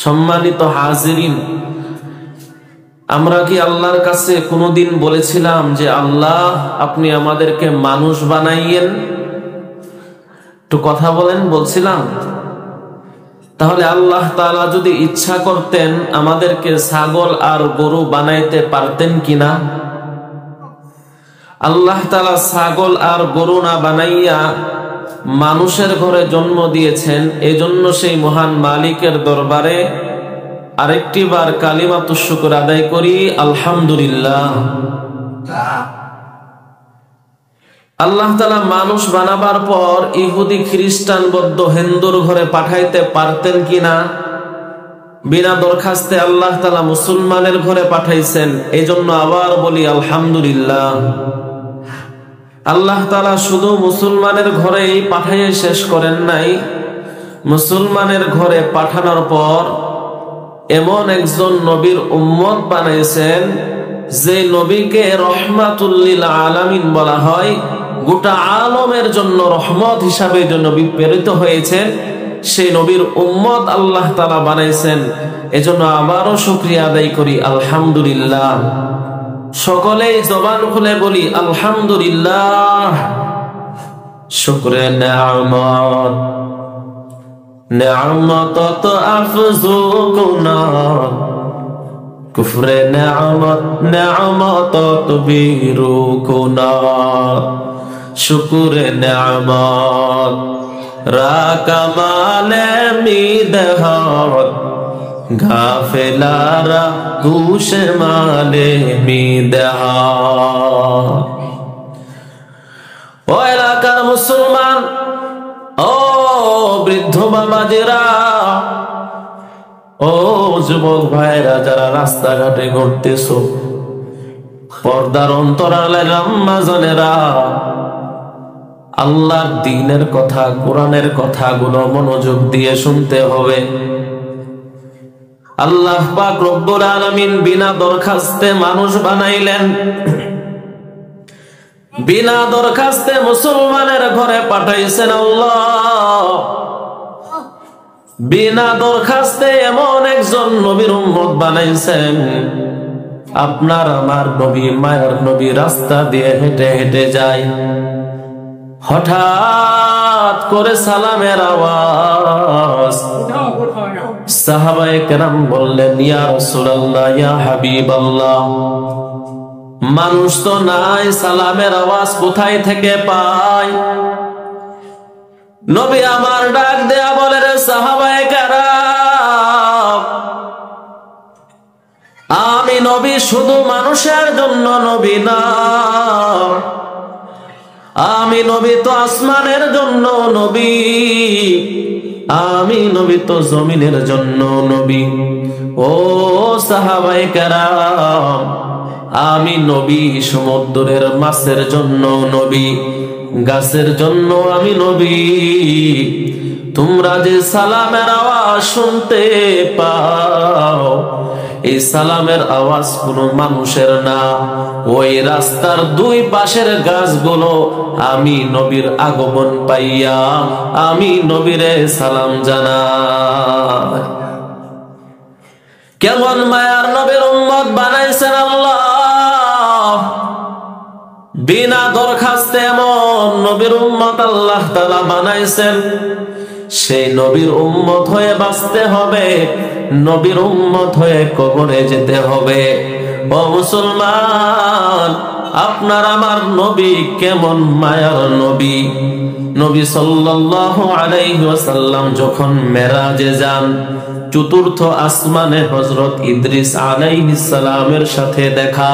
সম্মানিত হাজিরিন, আমরা কি আল্লাহর কাছে কোনোদিন বলেছিলাম যে আল্লাহ আপনি আমাদেরকে মানুষ বানাইয়েন? একটু কথা বলেন, বলছিলাম? তাহলে আল্লাহ তাআলা যদি ইচ্ছা করতেন আমাদেরকে ছাগল আর গরু বানাইতে পারতেন কিনা? আল্লাহ তাআলা ছাগল আর গরু না বানাইয়া মানুষের ঘরে জন্ম দিয়েছেন। এজন্য সেই মহান মালিকের দরবারে আরেকটি বার কালিমাতুশ শুকর আদায় করি, আলহামদুলিল্লাহ। আল্লাহ তাআলা মানুষ বানাবার পর ইহুদি খ্রিস্টান বৌদ্ধ হিন্দুর ঘরে পাঠাইতে পারতেন কিনা? বিনা দরখাস্তে আল্লাহ তাআলা মুসলমানের ঘরে পাঠাইছেন। এজন্য আবার বলি আলহামদুলিল্লাহ। আল্লাহ তাআলা শুধু মুসলমানের ঘরেই পাঠাইয়ে শেষ করেন নাই, মুসলমানের ঘরে পাঠানোর পর এমন একজন নবীর উম্মত বানাইছেন যে নবীকে রহমাতুল লিল আলামিন বলা হয়। গোটা আলমের জন্য রহমত হিসাবে যে নবী প্রেরিত হয়েছে, সেই নবীর উম্মত আল্লাহ তাআলা বানাইছেন। এজন্য আবারও শুকরিয়া আদায় করি, আলহামদুলিল্লাহ। সকলেই জবান খুলে বলি আলহামদুলিল্লাহ। শুকরে নেয়ামত, নেয়ামত তো আফজু গুনাহ, কুফরে নেয়ামত, নেয়ামত তো বীরু গুনাহ। শুকরে নেয়ামত রা কামালে মিদহাত, গাফেলারা গুশে মালে মিদহাত। ও এলাকার মুসলমান, ও বৃদ্ধ বাবাজিরা, ও যুবক ভাইরা যারা রাস্তাঘাটে ঘুরতেছো, পর্দার অন্তরালের আম্মা জানেরা, আল্লাহর দ্বীনের কথা, কোরআনের কথাগুলো মনোযোগ দিয়ে শুনতে হবে। আল্লাহ পাক রব্বুল আলামিন বিনা দরখাস্তে মানুষ বানাইলেন, বিনা দরখাস্তে মুসলমানের ঘরে পাঠাইছেন আল্লাহ। বিনা দরখাস্তে এমন একজন নবীর উম্মত বানাইছেন। আপনার আমার নবী, মায়ের নবী রাস্তা দিয়ে হেঁটে হেঁটে যায়, হঠাৎ করে সালামের আওয়াজ। সাহাবায়ে কেরাম বললেন, ইয়া রাসূলুল্লাহ, ইয়া হাবিবাল্লাহ, মানুষ তো নাই, সালামের আওয়াজ কোথায় থেকে পায়? নবী আমার ডাক দেয়া বলে, রে সাহাবায়ে কেরাম, আমি নবী শুধু মানুষের জন্য নবী না, আমি নবী তো আসমানের জন্য নবী, আমি নবী তো জমিনের জন্য নবী। ও সাহাবায়ে কেরাম, আমি নবী সমুদ্রের মাছের জন্য নবী, গাছের জন্য আমি নবী। তোমরা যে সালামের আওয়াজ শুনতে পাও, এই সালামের আওয়াজ কোনো মানুষের না, ওই রাস্তার দুই পাশের গাছগুলো আমি নবীর আগমন পাইয়া আমি নবীরে সালাম জানাই। কেমন মায়ার নবীর উম্মত বানাইছেন আল্লাহ! বিনা দরখাস্তে এমন নবীর উম্মত আল্লাহ তাআলা বানাইছেন। সেই নবীর উম্মত হয়ে বাঁচতে হবে, নবীর উম্মত হয়ে কবরে যেতে হবে। ও মুসলমান, আপনার আমার নবী কেমন মায়ার নবী! নবী সাল্লাল্লাহু আলাইহি ওয়াসাল্লাম যখন মেরাজে যান, চতুর্থ আসমানে হযরত ইদ্রিস আলাইহিস সালামের সাথে দেখা।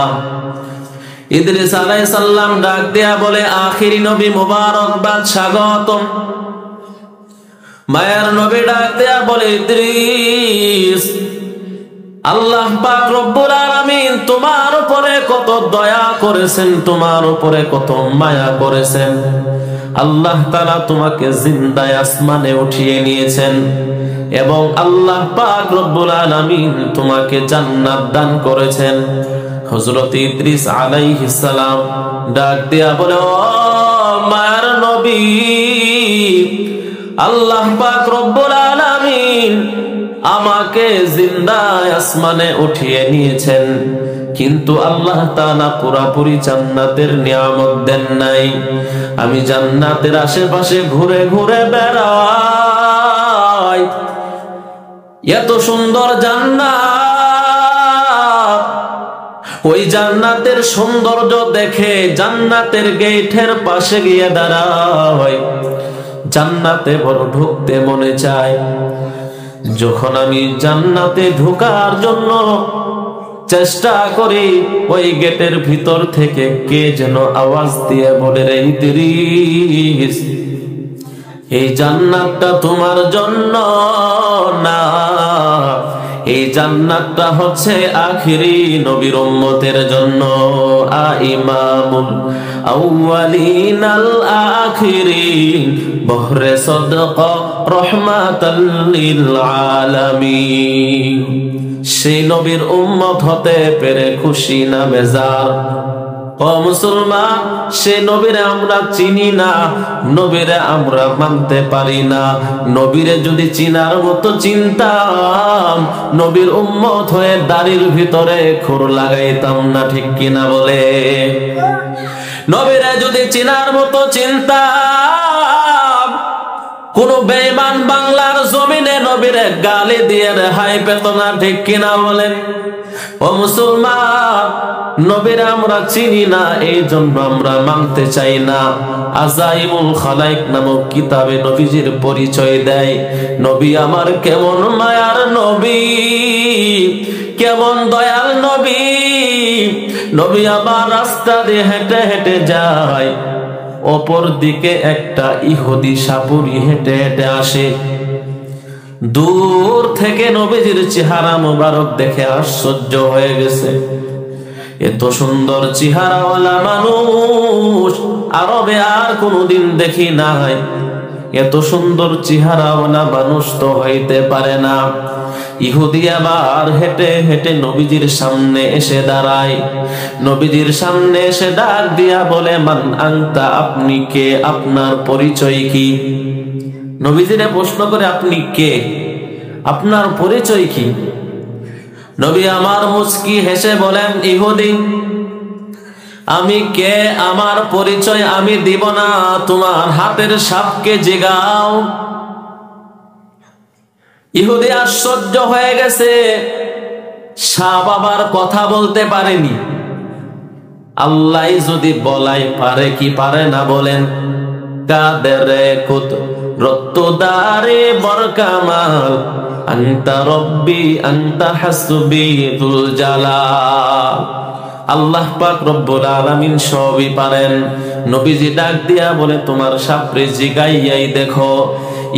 ইদ্রিস আলাইহিস সালাম ডাক দেয়া বলে, আখিরি নবী মুবারকবাদ, স্বাগতম। মায়ার নবী ডাক দেয়া বলে, ইদ্রিস, আল্লাহ পাক রব্বুল আলামিন তোমার উপরে কত দয়া করেছেন, তোমার উপরে কত মায়া করেছেন। আল্লাহ তাআলা তোমাকে জিন্দায় আসমানে উঠিয়ে নিয়েছেন এবং আল্লাহ পাক রব্বুল আলামিন তোমাকে জান্নাত দান করেছেন। হযরত ইদ্রিস আলাইহিস সালাম ডাক দেয়া বলে, ও মায়ার নবী, আল্লাহ পাক রব্বুল আলামিন আমাকে জিন্দায় আসমানে উঠিয়ে নিয়েছেন, কিন্তু আল্লাহ তাআলা পুরাপুরি জান্নাতের নিয়ামত দেন নাই। আমি জান্নাতের আশেপাশে ঘুরে ঘুরে বেড়াই, এত সুন্দর জান্নাত। ওই জান্নাতের সৌন্দর্য দেখে জান্নাতের গেটের পাশে গিয়ে দাঁড়াই, জান্নাতে বড় ঢুকতে মনে চায়। যখন আমি জান্নাতে ঢোকার জন্য চেষ্টা করি, ওই গেটের ভিতর থেকে কে যেন আওয়াজ দিয়ে বলে, রে ইদ্রিস, এই জান্নাতটা তোমার জন্য না, এই জান্নাতটা হচ্ছে আখিরি নবীর উম্মতের জন্য। ইমামুল আউয়ালিন আল আখিরিন, বহরে সদকা রহমাতাল লিল আলামিন। সেই নবীর উম্মত হতে পেরে খুশি না বেজার? ও মুসলমান, সে নবীরে আমরা চিনি না, নবীরে আমরা মানতে পারি না। নবীরে যদি চিনার মতো চিনতাম, নবীর উম্মত হয়ে দাড়ির ভিতরে খুর লাগাইতাম না, ঠিক কিনা বলে? নবীরে যদি চিনার মতো চিনতাম, কোন বেঈমান বাংলার জমিনে নবীরে গালি দিয়ে রেহাই পেত না, ঠিক কিনা বলেন? ও মুসলমান, নবীরে আমরা চিনি না, এই জন্য আমরা মানতে চাই না। আজাইমুল খালাইক নামক কিতাবে নবীজির পরিচয় দেয়। নবী আমার কেমন মায়ার নবী, কেমন দয়াল নবী। নবী আবার রাস্তা দিয়ে হেঁটে হেঁটে যায়, অপর দিকে একটা ইহুদি সাপুরি হেঁটে হেঁটে আসে। দূর থেকে নবীজির চেহারা মোবারক দেখে আশ্চর্য হয়ে গেছে। এত সুন্দর চেহারাওয়ালা মানুষ আরবে আর কোনোদিন দেখি নাই। এত সুন্দর চেহারাওয়ালা মানুষ তো হইতে পারে না। ইহুদি আবার হেঁটে হেঁটে নবীজির সামনে এসে দাঁড়ায়। নবীজির সামনে এসে ডাক দিয়া বলে, মান আনতা, আপনি কে, আপনার পরিচয় কি? নবীজিরে প্রশ্ন করে, আপনি কে, আপনার পরিচয় কি? নবী আমার মুচকি হেসে বলেন, ইহুদি, আমি কে, আমার পরিচয় আমি দিব না, তোমার হাতের সাপকে জিগাও। ইহুদি আশ্চর্য হয়ে গেছে, সাপ আবার কথা বলতে পারেনি। আল্লাহ যদি বলাই পারে কি পারে না বলেন? কাদেরে কুত রত্তদারে বরকামাল, আনতা রব্বি আনতা হাসবি দুল জালাল। আল্লাহ পাক রব্বুল আলামিন সবই পারেন। নবীজি ডাক দিয়া বলে, তোমার সাপরে জিগাইয়াই দেখো।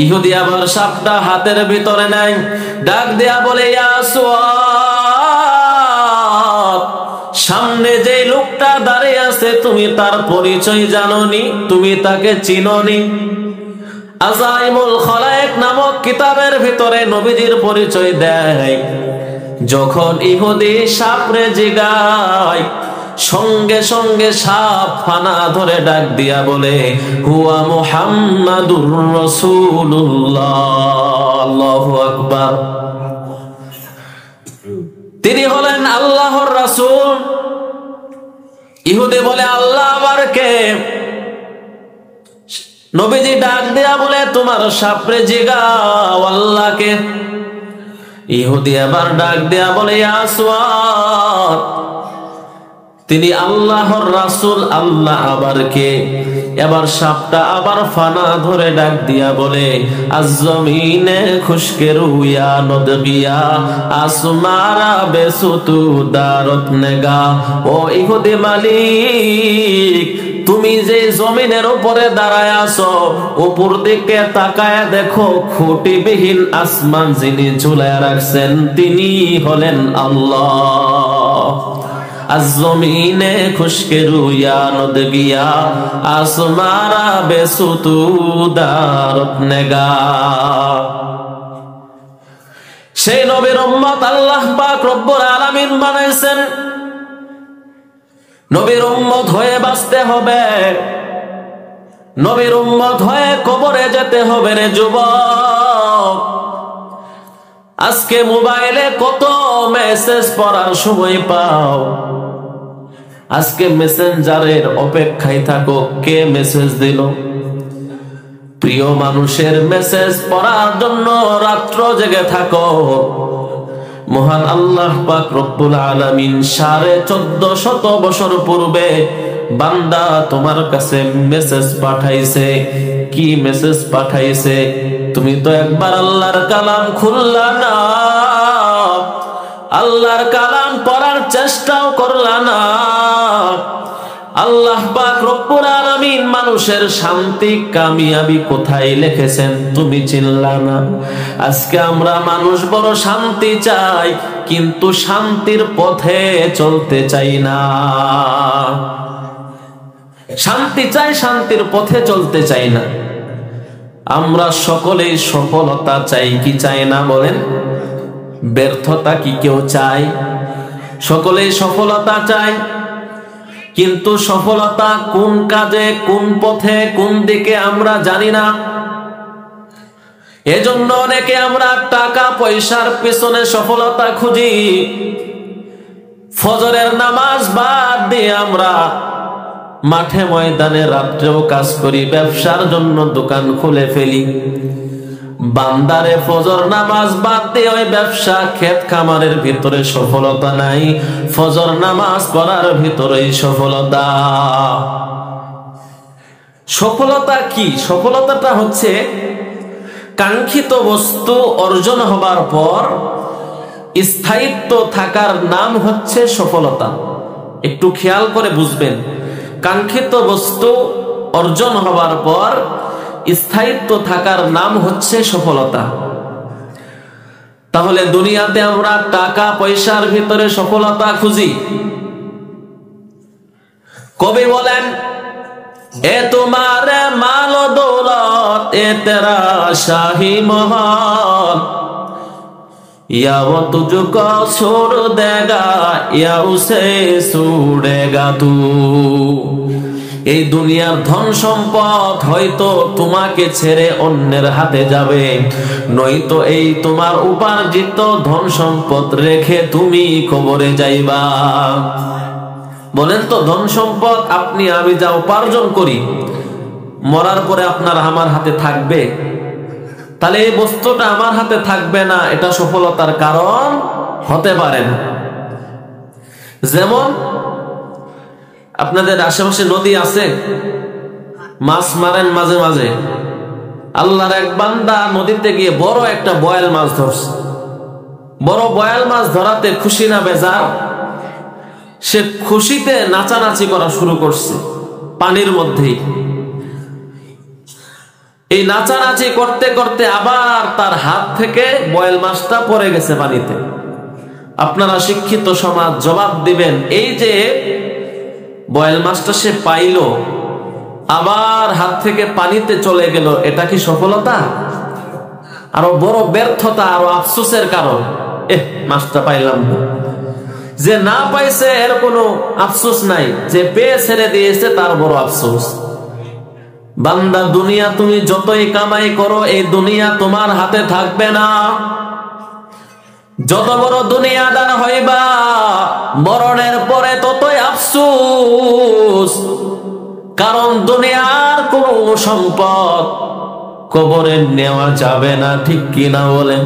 ইহুদি আবার সাপটা হাতের ভিতরে নেয়, ডাক দিয়া বলে, ইয়া সুয়াদ, সামনে যে লোকটা দাঁড়িয়ে আছে তুমি তার পরিচয় জানোনি, তুমি তাকে চিনোনি? আজাইমুল খালায়েক নামক কিতাবের ভিতরে নবীজির পরিচয় দেয়। যখন ইহুদি সাপরে জিগায়, সঙ্গে সঙ্গে সাপ ফানা ধরে ডাক দিয়া বলে, হুয়া মুহাম্মাদুর রাসূলুল্লাহ। আল্লাহু আকবার। তিনি হলেন আল্লাহর রাসূল। ইহুদি বলে, আল্লাহ আবার কে? নবীজি ডাক দিয়া বলে, তোমার সাপরে জিগাও আল্লাহকে। ইহুদি আবার ডাক দিয়া বলে, ইয়া সুয়াদ, তিনি আল্লাহর রাসূল, আল্লাহ আবার কে? এবার সাপটা আবার ফানা ধরে ডাক দিয়া বলে, আজ-জমিনে খুশকে রুয়া নদবিয়া, আসমারা বেসুতু দারত নেগা। ও ইহুদি মালিক, তুমি যে জমিনের উপরে দাঁড়ায় আছো, উপর দিকে তাকায় দেখো, খুঁটিবিহীন আসমান যিনি ঝুলায় রাখছেন তিনি হলেন আল্লাহ। আজ-জমিনে খুশকে রুয়া নদবিয়া, আসমারা বেসুতু দারত নেগা। সেই নবীর উম্মত আল্লাহ পাক রব্বুল আলামিন বানাইছেন। নবীর উম্মত হয়ে বাঁচতে হবে, নবীর উম্মত হয়ে কবরে যেতে হবে রে যুবক। আজকে মোবাইলে কত মেসেজ পড়ার সময় পাও, আজকে মেসেঞ্জারের অপেক্ষায় থাকো কে মেসেজ দিল। প্রিয় মানুষের মেসেজ পড়ার জন্য রাত্র জেগে থাকো। মহান আল্লাহ পাক রব্বুল আলামিন 1450 বছর পূর্বে বান্দা তোমার কাছে মেসেজ পাঠাইছে। কি মেসেজ পাঠাইছে? তুমি তো একবার আল্লাহর কালাম খুললা না, আল্লাহর কালাম পড়ার চেষ্টাও করলা না। আল্লাহ পাক রব্বুল আলামিন মানুষের শান্তি কামিয়াবি কোথায় লিখেছেন তুমি চিনলা না। আজকে আমরা মানুষ বড় শান্তি চাই, কিন্তু শান্তির পথে চলতে চাই না। শান্তি চাই, শান্তির পথে চলতে চাই না। আমরা সকলেই সফলতা চাই কি চাই না বলেন? ব্যর্থতা কি কেউ চায়? সকলেই সফলতা চায়, কিন্তু সফলতা কোন কাজে, কোন পথে, কোন দিকে আমরা জানি না। এজন্য অনেকে আমরা টাকা পয়সার পেছনে সফলতা খুঁজি। ফজরের নামাজ বাদ দিয়ে আমরা মাঠে ময়দানে রাত্রেও কাজ করি, ব্যবসার জন্য দোকান খুলে ফেলি। বান্দারে ফজর নামাজ বাদ দিয়ে ওই ব্যবসা ক্ষেত খামারের ভিতরে সফলতা নাই, ফজর নামাজ পড়ার ভিতরেই সফলতা। সফলতা কি? সফলতাটা হচ্ছে কাঙ্ক্ষিত বস্তু অর্জন হবার পর স্থায়িত্ব থাকার নাম হচ্ছে সফলতা। একটু খেয়াল করে বুঝবেন, কাঙ্ক্ষিত বস্তু অর্জন হবার পর স্থায়িত্ব থাকার নাম হচ্ছে সফলতা। তাহলে দুনিয়াতে আমরা টাকা পয়সার ভিতরে সফলতা খুঁজি। কবি বলেন, এ তোমার মাল দৌলত এ তেরা শাহী মহল, या वो तुझको छोड़ देगा या उसे छोड़ेगा तू। এই দুনিয়ার ধন সম্পদ হয়তো তোমাকে ছেড়ে অন্যের হাতে যাবে, নয়তো এই তোমার উপার্জিত ধন সম্পদ রেখে তুমি কবরে যাইবা। বলেন তো, ধন সম্পদ আপনি আমি যা উপার্জন করি, মরার পরে আপনার আমার হাতে থাকবে? তাহলে এই বস্তুটা আমার হাতে থাকবে না, এটা সফলতার কারণ হতে পারে না। যেমন আপনাদের আশেপাশে নদী আছে, মাছ মারেন মাঝে মাঝে। আল্লাহর এক বান্দা নদীতে গিয়ে বড় একটা বয়াল মাছ ধরছে। বড় বয়াল মাছ ধরাতে খুশি না বেজার? সে খুশিতে নাচানাচি করা শুরু করছে পানির মধ্যেই। এই নাচানাচি করতে করতে আবার তার হাত থেকে বয়াল মাছটা পড়ে গেছে পানিতে। আপনারা শিক্ষিত সমাজ জবাব দিবেন, এই যে বয়াল মাছটা সে পাইল, আবার হাত থেকে পানিতে চলে গেল, এটা কি সফলতা? আরো বড় ব্যর্থতা, আরো আফসোসের কারণ। মাছটা পাইলাম না। যে না পাইছে এর কোনো আফসোস নাই, যে পেয়ে ছেড়ে দিয়েছে তার বড় আফসোস। বান্দা, দুনিয়া তুমি যতই কামাই করো, এই দুনিয়া তোমার হাতে থাকবে না। যত বড় দুনিয়াদার হইবা, মরণের পরে ততই আফসোস। কারণ দুনিয়ার কোন সম্পদ কবরে নেওয়া যাবে না, ঠিক কিনা বলেন?